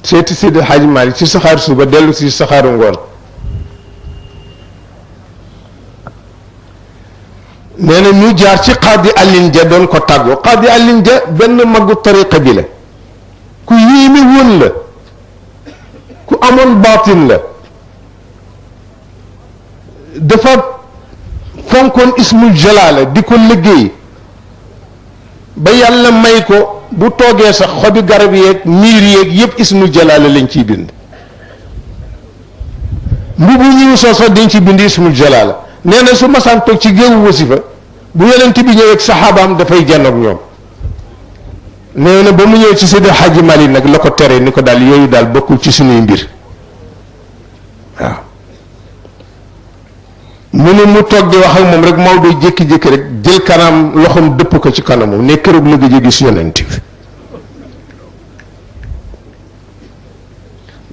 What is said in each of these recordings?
seeti Seydi Hadji Malick ci saxaar suba dellu si saxaaru ngoon nee na ñu jaar ci Qadi Alioune Dia doon ko tàggoo Qadi Alioune Dia benn maggu tariqa bi la ku yéeme woon la ku amoon baatin la dafa fonkoon ismul jalaala di ko liggéey ba yàlla may ko bu toogee sax xobi garab yeeg miir yeeg yépp ismul jalaala lañ ciy bind mbubu ñu soo sax dañ ci bind ismul jalaala nee na su masaan toog ci géewu wasifa bu yonent bi ñëwee ak saxaabaam dafay janoog ñoom nee na ba mu ñëw ci Seydi Hadji Malick nag la ko tere ni ko daal yooyu daal bokkul ci suñuy mbir waaw mu ne mu toog di wax ak moom rek Maodo jékki-jékki rek jël kanam loxoom dëpp ko ci kanamam ne këroog la gëj a gis yonent bi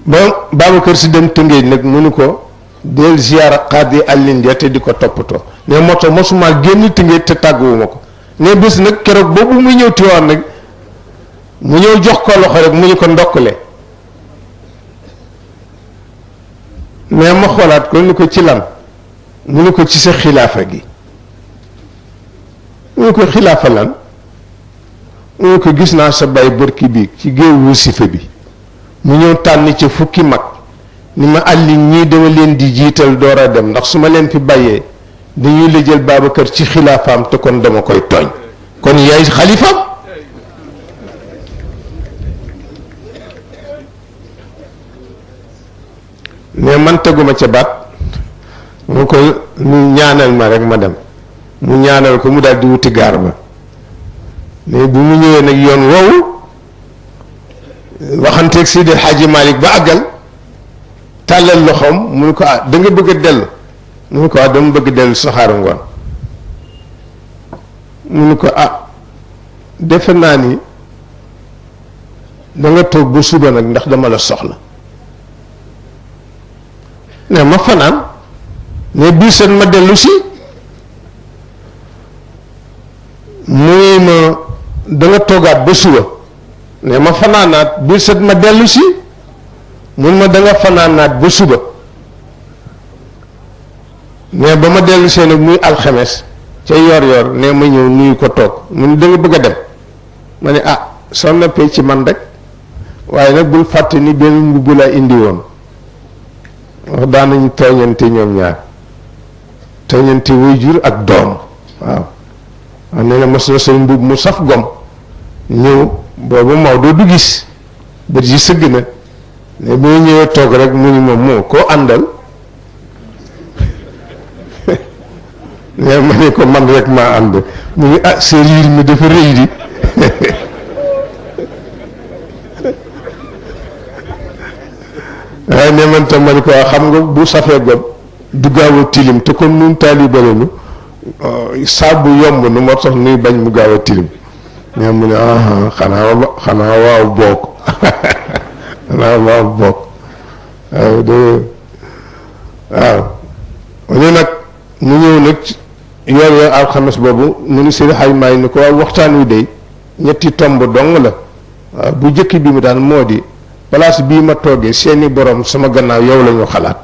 ba Babacar Si dem Tëngéej nag mu ni ko del ziyaara Qadi Alioune Dia te di ko toppatoo ne moo tax mosuma génn Tëngéej te tàgguwuma ko ne bés nag keroog boobu muy ñëw Tiwaawan nag mu ñëw jox ko loxo rek mu ñu ko ndokkale mais ma xoolaat ko ni ko ci lan mu ni ko ci sa xilaafa gi mu ni ko xilaafa lan mu ni ko gis naa sa bay bërki bi ci géew wasifa bi mu ñëw tànn ca fukki mag ni ma Alioune ñii dama leen di jiital door a dem ndax su ma leen fi bàyyee dañuy la jël Babacar ci xilaafaam te kon dama koy tooñ kon yaay xalifaam mais man teguma ca baat mu ko mu ñaanal ma rek ma dem mu ñaanal ko mu daal di wuti gaar ba mais bu mu ñëwee nag yoon woowu waxanteeg Seydi Hadji Malick ba àggal tàllal loxoom mu ne ko ah da nga bëgg a dellu mu ne ko ah dama bëgg dellu saxaaru ngoon mu ne ko ah defe naa ni da nga toog ba suba nag ndax dama la soxla ne ma fanaan ne bii seen ma dellu si muy ma da nga toogaat ba suba ne ma fanaanaat bii seen ma dellu si mun ma da nga fanaanaat ba suba ne ba ma dellu see nag muy alxames ca yor ne ma ñëw nuyu ko toog mu ne da nga bëgg a dem ma ne ah soo noppee ci man rek waaye nag bul fàtte ni benn mbubb laa indi woon wax daanañu tooñante ñoom ñaar tooñante waajur ak doom waaw wax nee na mos na sol mbubb mu saf gom ñëw boobu Maodo du gis bët yi sëgg na ne bu ñu ñëwee toog rek mu ni moom moo koo àndal ne ma ne ko man rek maa ànd mu ni ah sa riir mi dafa rëy di waaye ne man tam ma ni ko xam nga bu safee gom du gaaw a tilim te comme nun taalibe lañu saabu yomb nu moo tax nuy bañ mu gaaw a tilim ñoom mu ne xanaa waaw bokk xanaa waaw bokk waaw de waaw ñu nag mu ñëw nag yor alxames boobu mu ni Seydi Hadji Malick ni ko waaw waxtaan wi de ñetti tomb dong la waaw bu jëkk bi mu daan moo di place bii ma toogee seeni borom sama gannaaw yow la ñu xalaat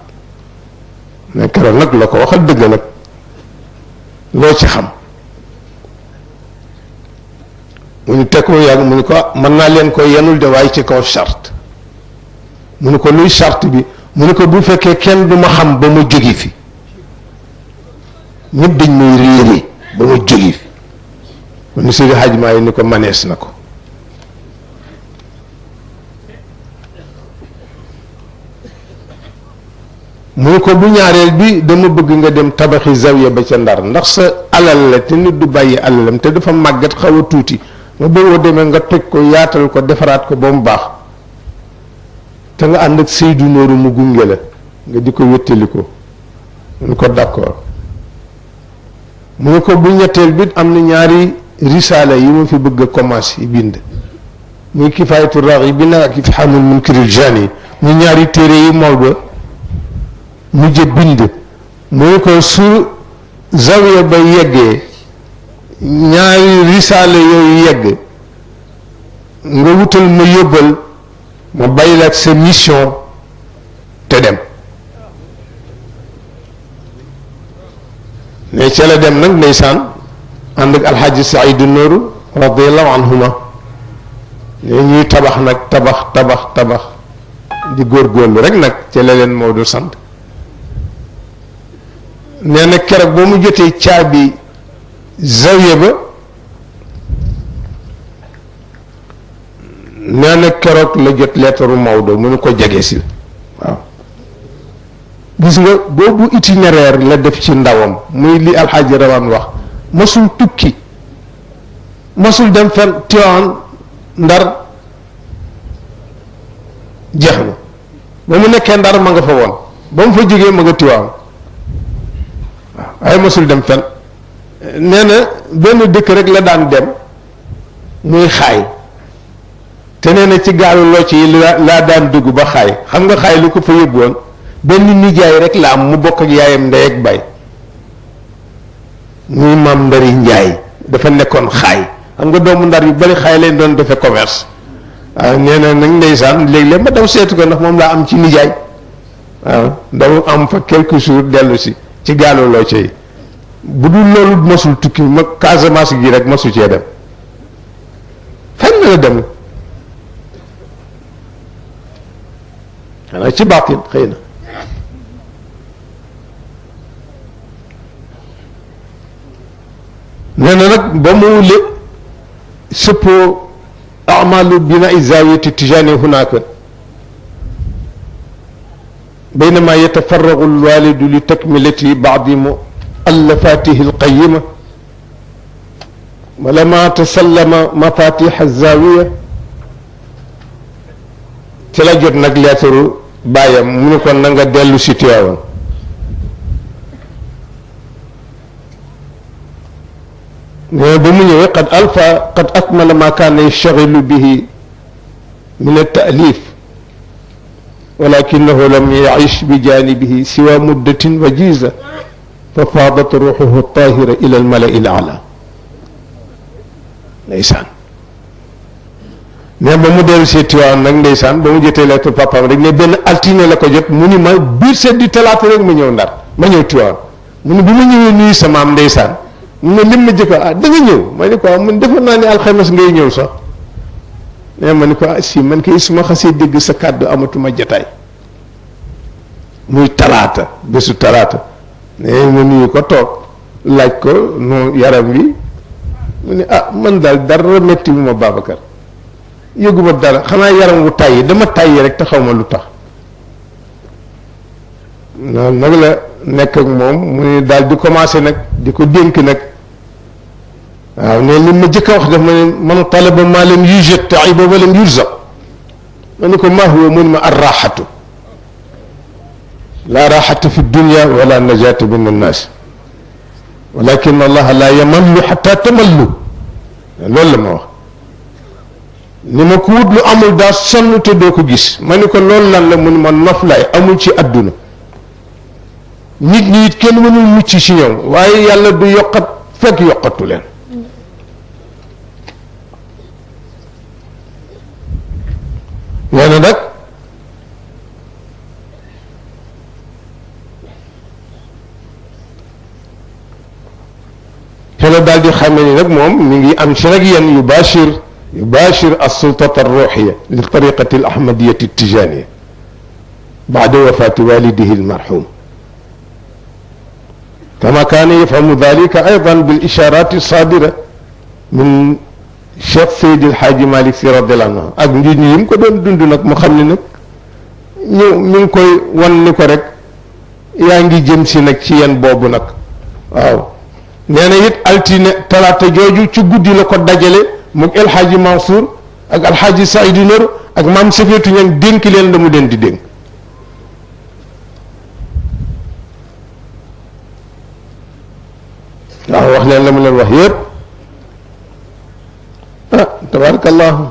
ne keroog nag la ko waxal dëgg nag loo ci xam mu ni teg ko yàgg mu ni ko mën naa leen koy yenul de waaye ci kaw charte mu ni ko luy charte bi mu ni ko bu fekkee kenn du ma xam ba ma jóge fi ñëpp dañ may réere ba ma jóge fi mu ni Seydi Hadji Malick ni ko manees na ko mu ni ko bu ñaareel bi dama bëgg nga dem tabaxi zawiya ba ca Ndar ndax sa alal la te nit du bàyyi alalam te dafa màggat xaw a tuuti ma bëggoo demee nga toj ko yaatal ko defaraat ko ba mu baax te nga ànd ak Seydou Nooru mu gunge la nga di ko wéttali ko mu ni ko d'accord mu ni ko bu ñetteel bi am na ñaari risaala yi ma fi bëgg a commencé yi bind muy Kifaayatu Raaxibiin ak Ifhaamul Munkiril Jaani mu ñaari téere yi Maodo mujj bind mu ni ko su zawiya ba yeggee ñaari risaale yooyu yegg nga wutal ma yóbbal ma bàyyi la ak sa mission te dem ne ca la dem nag ndeysaan ànd ak alxaaji Saidu Nooru radiallahu anhuma ne ñuy tabax nag tabax di góorgóorlu rek nag ca la leen Maodo sant nee na keroog ba mu jotee caabi zawiya ba nee na keroog la jot leetaru Maodo mu nu ko jege si waaw gis nga boobu itinéraire la def ci ndawam muy li alxaaji Rawaan wax masul tukki masul dem fenn Tiwaawan Ndar jeex na ba mu nekkee Ndar ma nga fa woon ba mu fa jógee ma nga Tiwaawan waaw ay masul dem fenn nee na benn dëkk rek la daan dem muy xaay te nee na ci gaalu locc yi laa daan dugg ba xaay xam nga xaay lu ko fa yóbbu woon benn nijaay rek la am mu bokk ak yaayam ndey ak baay muy maam Ndari Njaay dafa nekkoon xaay xam nga doomu Ndar yu bari xaay leen doon defe commerce waaw nee na nag ndeysaan léeg-léeg ma daw seetu ko ndax moom laa am ci nijaay waaw daw am fa quelques jours dellu si ci gaalu locc yi bu dul loolu masul tukki ma Casamance gi rek masu cee dem fenn la dem xanaa ci baatin xëy na nee na nag ba mu lé sëppoo amalu binaa zawiyati tijani hunaka baynama yatafarragu alwalidu li takmilati baadi muallafatihi alqayima ولما تسلم مفاتيح الزاوية تلا جوت نك ليترو بايام منو كون نغا ديلو سي تيوان بمو نيوي قد أكمل ما كان يشتغل به من التأليف ولكنه لم يعيش بجانبه سوى مدة وجيزة ففاضت روحه الطاهرة إلى الملأ الأعلى ndeysaan mais ba mu dellu si Tiwaawan nag ndeysaan ba mu jotee lettre papaam rek ne benn altine la ko jot mu ni ma biir seet di talaata rek ma ñëw Ndar ma ñëw Tiwaawan mu ne bi ma ñëwee nuyu sama am ndeysaan mu ne lim ma jëkka da nga ñëw ma ni ko man defoon naa ne alxames ngay ñëw sax mais ma ni ko si man kay su ma xasee dégg sa kàddu amatuma jataay muy talaata bésu talaata mais ma nuyu ko toog laaj ko nu yaram wi mu ne man daal dara metti bu ma Babacar yëguma dara xanaa yaram wu tàyyi dama tàyyi rek te xaw ma lu tax noonu nag la nekk ak moom mu ne daal di commencé nag di ko dénk nag waaw ne li ma jëkk a wax daf ma ne man talaba maa lam yujad taiba wa lam yurzaq ma ne ko maa huwa mu ne ma arraxatu la raxata fi dunia wala najata min annaas walakin allah la yamallu xata tamallu loolu la ma wax ni ma ko wut lu amul daa sonn te doo ko gis ma ni ko loolu lan la mu ne ma noflaay amul ci àdduna nit ñi it kenn mënul mucc ci ñoom waaye yàlla du yokkat fekk yokkatu leen nee na nag فلا دالدي خامني نك موم ميغي ام سي نك ين يباشر السلطه الروحيه للطريقه الاحمديه التجانيه بعد وفاه والده المرحوم كما كان يفهم ذلك ايضا بالاشارات الصادره من شيخ سيد الحاج مالك سي رضي الله عنه اك نيت ني كو دون دوند نك مو خامني نك ني مين كوي وان نيكو رك ياغي جيم سي نك سي ين بوبو نك واو neena it altine talaata jooju ci guddi la ko dajale moom El Hadji Mansour ak El Hadji Saïdou Nour ak maam Safeetu ñan dénk leen la mu leen di dénk waaw wax leen la mu leen wax yépp tabarakallahu